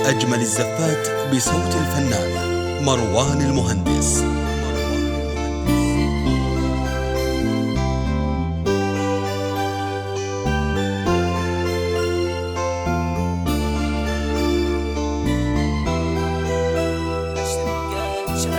أجمل الزفات بصوت الفنان مروان المهندس.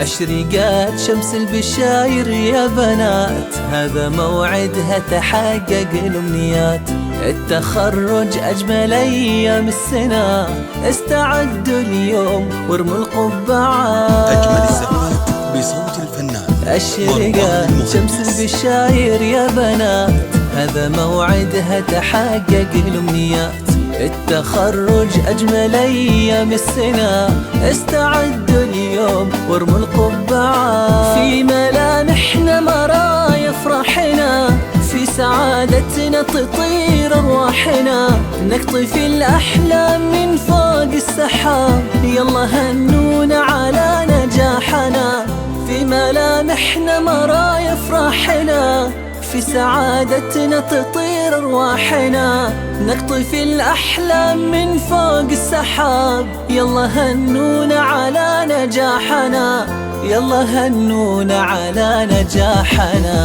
أشرقت شمس البشاير يا بنات، هذا موعدها تحقق الأمنيات. التخرج أجمل أيام السنة، استعدوا اليوم وارموا القبعات. أجمل الزفات بصوت الفنان أشرقت شمس البشاير يا بنات، هذا موعدها تحقق الأمنيات. التخرج أجمل أيام السنة، استعدوا اليوم وارموا القبعات. في ملامحنا مرايا فرحنا، في سعادتنا تطير أرواحنا، نقطف الأحلام من فوق السحاب. يلا هنونا على نجاحنا، في ملامحنا مرايا فرحنا، في سعادتنا تطير أرواحنا، نقطف الأحلام من فوق السحاب. يلا هنونا على نجاحنا، يلا هنونا على نجاحنا.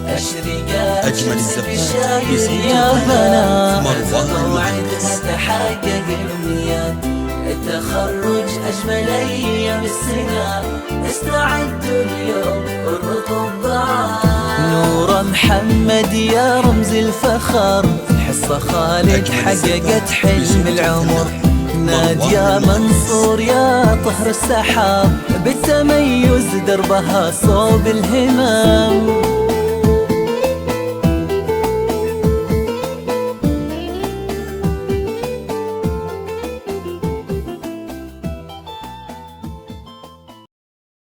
أشرقت أجمل الزفات بصوت يا بنات، مروان موعدها تحقق الأمنيات. التخرج أجمل أيام السنة، استعدوا اليوم وارموا القبعات. نور محمد يا رمز الفخر، حصة خالد حققت حلم العمر. نادية منصور يا طهر السحاب، بالتميز دربها صوب الهمم.